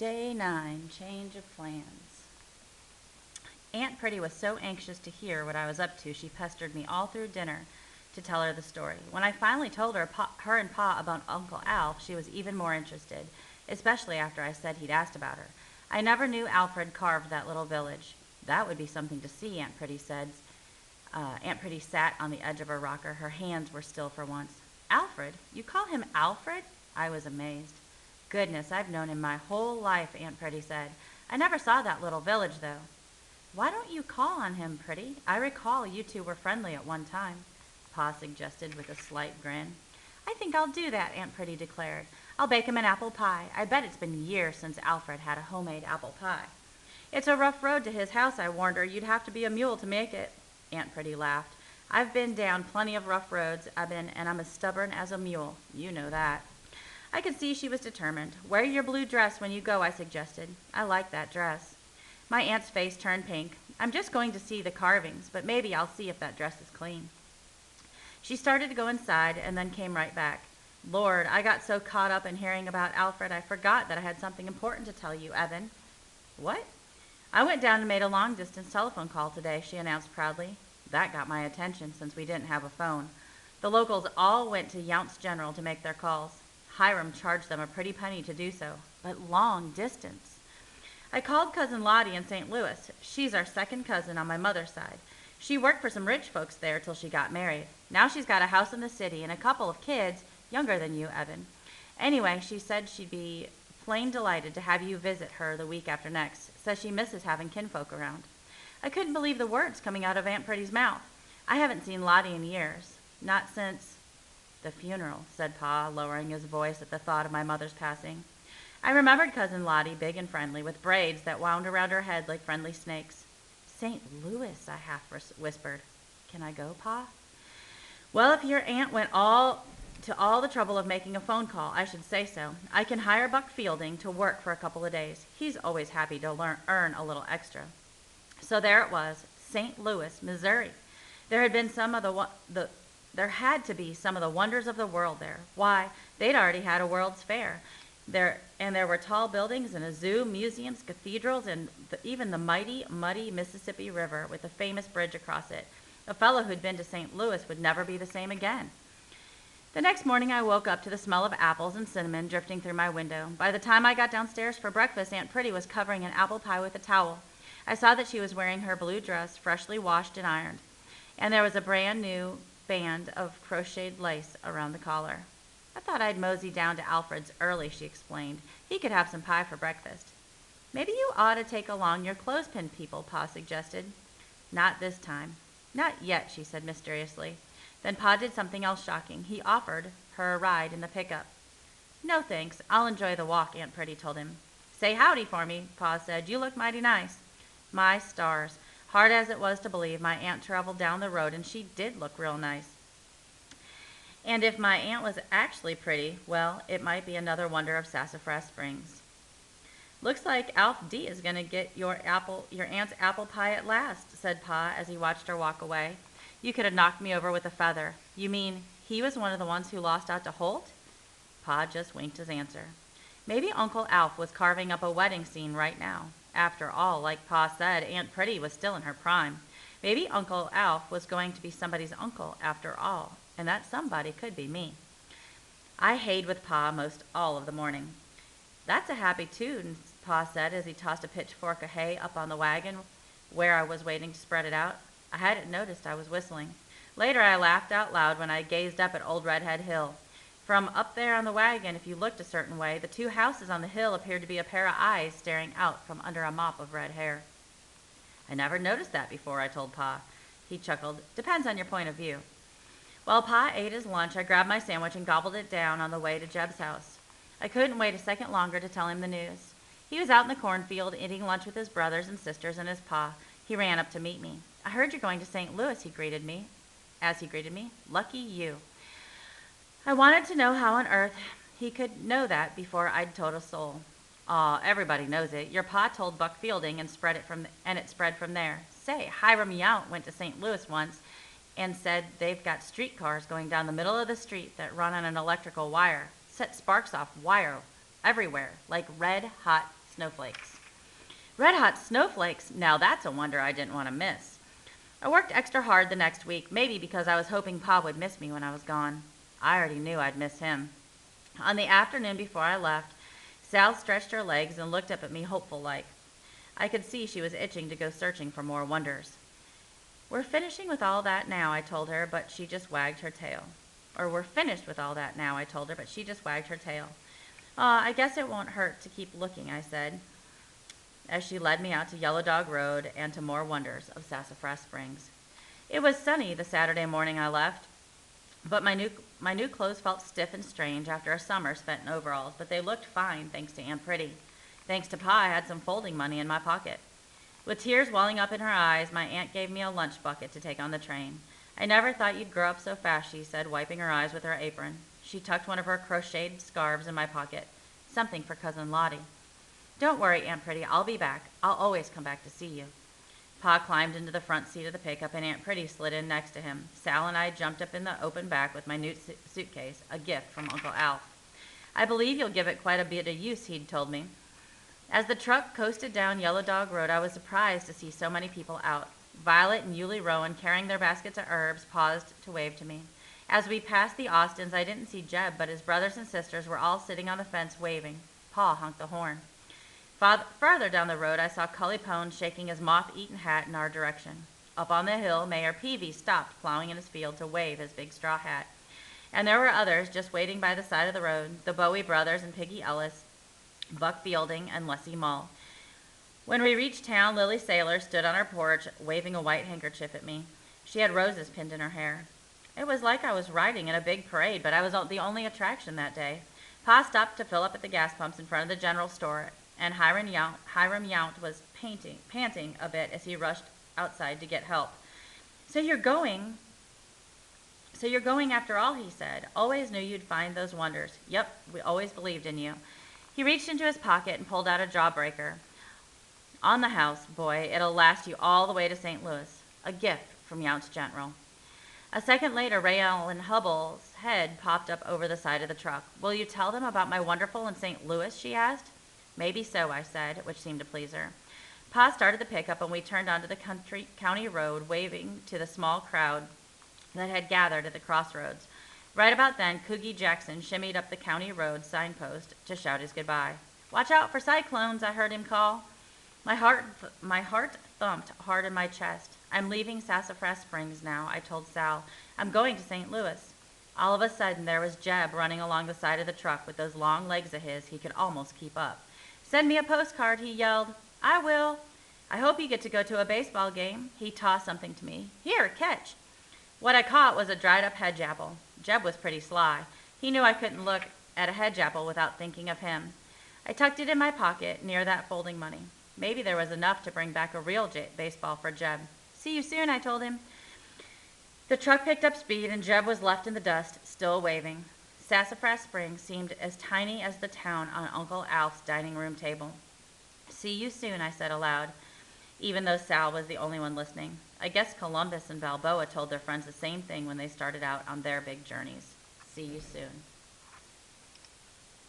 Day 9, change of plans. Aunt Pretty was so anxious to hear what I was up to, she pestered me all through dinner to tell her the story. When I finally told her and Pa about Uncle Alf, she was even more interested, especially after I said he'd asked about her. I never knew Alfred carved that little village. That would be something to see, Aunt Pretty said. Aunt Pretty sat on the edge of her rocker. Her hands were still for once. Alfred? You call him Alfred? I was amazed. Goodness, I've known him my whole life, Aunt Pretty said. I never saw that little village, though. Why don't you call on him, Pretty? I recall you two were friendly at one time, Pa suggested with a slight grin. I think I'll do that, Aunt Pretty declared. I'll bake him an apple pie. I bet it's been years since Alfred had a homemade apple pie. It's a rough road to his house, I warned her. You'd have to be a mule to make it. Aunt Pretty laughed. I've been down plenty of rough roads, and I'm as stubborn as a mule. You know that. I could see she was determined. Wear your blue dress when you go, I suggested. I like that dress. My aunt's face turned pink. I'm just going to see the carvings, but maybe I'll see if that dress is clean. She started to go inside and then came right back. Lord, I got so caught up in hearing about Alfred, I forgot that I had something important to tell you, Evan. What? I went down and made a long-distance telephone call today, she announced proudly. That got my attention since we didn't have a phone. The locals all went to Younts General to make their calls. Hiram charged them a pretty penny to do so, but long distance. I called Cousin Lottie in St. Louis. She's our second cousin on my mother's side. She worked for some rich folks there till she got married. Now she's got a house in the city and a couple of kids, younger than you, Evan. Anyway, she said she'd be plain delighted to have you visit her the week after next. Says she misses having kinfolk around. I couldn't believe the words coming out of Aunt Pretty's mouth. I haven't seen Lottie in years. Not since the funeral, said Pa, lowering his voice at the thought of my mother's passing. I remembered Cousin Lottie, big and friendly, with braids that wound around her head like friendly snakes. St. Louis, I half whispered. Can I go, Pa? Well, if your aunt went all the trouble of making a phone call, I should say so. I can hire Buck Fielding to work for a couple of days. He's always happy to earn a little extra. So there it was, St. Louis, Missouri. There had to be some of the wonders of the world there. Why, they'd already had a World's Fair. There were tall buildings and a zoo, museums, cathedrals, and even the mighty, muddy Mississippi River with a famous bridge across it. A fellow who'd been to St. Louis would never be the same again. The next morning I woke up to the smell of apples and cinnamon drifting through my window. By the time I got downstairs for breakfast, Aunt Pretty was covering an apple pie with a towel. I saw that she was wearing her blue dress, freshly washed and ironed, and there was a brand new band of crocheted lace around the collar. I thought I'd mosey down to Alfred's early, she explained. He could have some pie for breakfast. Maybe you ought to take along your clothespin people, Pa suggested. Not this time. Not yet, she said mysteriously. Then Pa did something else shocking. He offered her a ride in the pickup. No thanks. I'll enjoy the walk, Aunt Pretty told him. Say howdy for me, Pa said. You look mighty nice. My stars. Hard as it was to believe, my aunt traveled down the road, and she did look real nice. And if my aunt was actually pretty, well, it might be another wonder of Sassafras Springs. Looks like Alf D is going to get your aunt's apple pie at last, said Pa as he watched her walk away. You could have knocked me over with a feather. You mean he was one of the ones who lost out to Holt? Pa just winked his answer. Maybe Uncle Alf was carving up a wedding scene right now. After all, like Pa said, Aunt Pretty was still in her prime. Maybe Uncle Alf was going to be somebody's uncle after all, and that somebody could be me. I hayed with Pa most all of the morning. That's a happy tune, Pa said as he tossed a pitchfork of hay up on the wagon where I was waiting to spread it out. I hadn't noticed I was whistling. Later I laughed out loud when I gazed up at Old Redhead Hill. From up there on the wagon, if you looked a certain way, the two houses on the hill appeared to be a pair of eyes staring out from under a mop of red hair. I never noticed that before, I told Pa. He chuckled. Depends on your point of view. While Pa ate his lunch, I grabbed my sandwich and gobbled it down on the way to Jeb's house. I couldn't wait a second longer to tell him the news. He was out in the cornfield eating lunch with his brothers and sisters and his Pa. He ran up to meet me. I heard you're going to St. Louis, he greeted me. Lucky you. I wanted to know how on earth he could know that before I'd told a soul. Aw, everybody knows it. Your Pa told Buck Fielding and it spread from there. Say, Hiram Yount went to St. Louis once and said they've got streetcars going down the middle of the street that run on an electrical wire. Set sparks off wire everywhere, like red-hot snowflakes. Red-hot snowflakes, now that's a wonder I didn't want to miss. I worked extra hard the next week, maybe because I was hoping Pa would miss me when I was gone. I already knew I'd miss him. On the afternoon before I left, Sal stretched her legs and looked up at me hopeful-like. I could see she was itching to go searching for more wonders. We're finishing with all that now, I told her, but she just wagged her tail. Or we're finished with all that now, I told her, but she just wagged her tail. I guess it won't hurt to keep looking, I said, as she led me out to Yellow Dog Road and to more wonders of Sassafras Springs. It was sunny the Saturday morning I left, but my new clothes felt stiff and strange after a summer spent in overalls, but they looked fine thanks to Aunt Pretty. Thanks to Pa, I had some folding money in my pocket. With tears welling up in her eyes, my aunt gave me a lunch bucket to take on the train. I never thought you'd grow up so fast, she said, wiping her eyes with her apron. She tucked one of her crocheted scarves in my pocket. Something for Cousin Lottie. Don't worry, Aunt Pretty, I'll be back. I'll always come back to see you. Pa climbed into the front seat of the pickup and Aunt Pretty slid in next to him. Sal and I jumped up in the open back with my new suitcase, a gift from Uncle Alf. I believe you'll give it quite a bit of use, he'd told me. As the truck coasted down Yellow Dog Road, I was surprised to see so many people out. Violet and Yulie Rowan, carrying their baskets of herbs, paused to wave to me. As we passed the Austins, I didn't see Jeb, but his brothers and sisters were all sitting on the fence waving. Pa honked the horn. Farther down the road, I saw Cully Pone shaking his moth-eaten hat in our direction. Up on the hill, Mayor Peavy stopped plowing in his field to wave his big straw hat. And there were others just waiting by the side of the road, the Bowie brothers and Piggy Ellis, Buck Fielding, and Leslie Mull. When we reached town, Lily Saylor stood on her porch, waving a white handkerchief at me. She had roses pinned in her hair. It was like I was riding in a big parade, but I was the only attraction that day. Pa stopped to fill up at the gas pumps in front of the general store, and Hiram Yount was panting a bit as he rushed outside to get help. So you're going after all, he said. Always knew you'd find those wonders. Yep, we always believed in you. He reached into his pocket and pulled out a jawbreaker. On the house, boy, it'll last you all the way to St. Louis. A gift from Yount's General. A second later, Ray Allen Hubbell's head popped up over the side of the truck. Will you tell them about my wonderful in St. Louis, she asked. Maybe so, I said, which seemed to please her. Pa started the pickup and we turned onto the county road, waving to the small crowd that had gathered at the crossroads. Right about then, Coogie Jackson shimmied up the county road signpost to shout his goodbye. Watch out for cyclones, I heard him call. My heart thumped hard in my chest. I'm leaving Sassafras Springs now, I told Sal. I'm going to St. Louis. All of a sudden, there was Jeb running along the side of the truck with those long legs of his he could almost keep up. Send me a postcard, he yelled. I will. I hope you get to go to a baseball game. He tossed something to me. Here, catch. What I caught was a dried-up hedge apple. Jeb was pretty sly. He knew I couldn't look at a hedge apple without thinking of him. I tucked it in my pocket near that folding money. Maybe there was enough to bring back a real baseball for Jeb. See you soon, I told him. The truck picked up speed and Jeb was left in the dust, still waving. Sassafras Springs seemed as tiny as the town on Uncle Alf's dining room table. See you soon, I said aloud, even though Sal was the only one listening. I guess Columbus and Balboa told their friends the same thing when they started out on their big journeys. See you soon.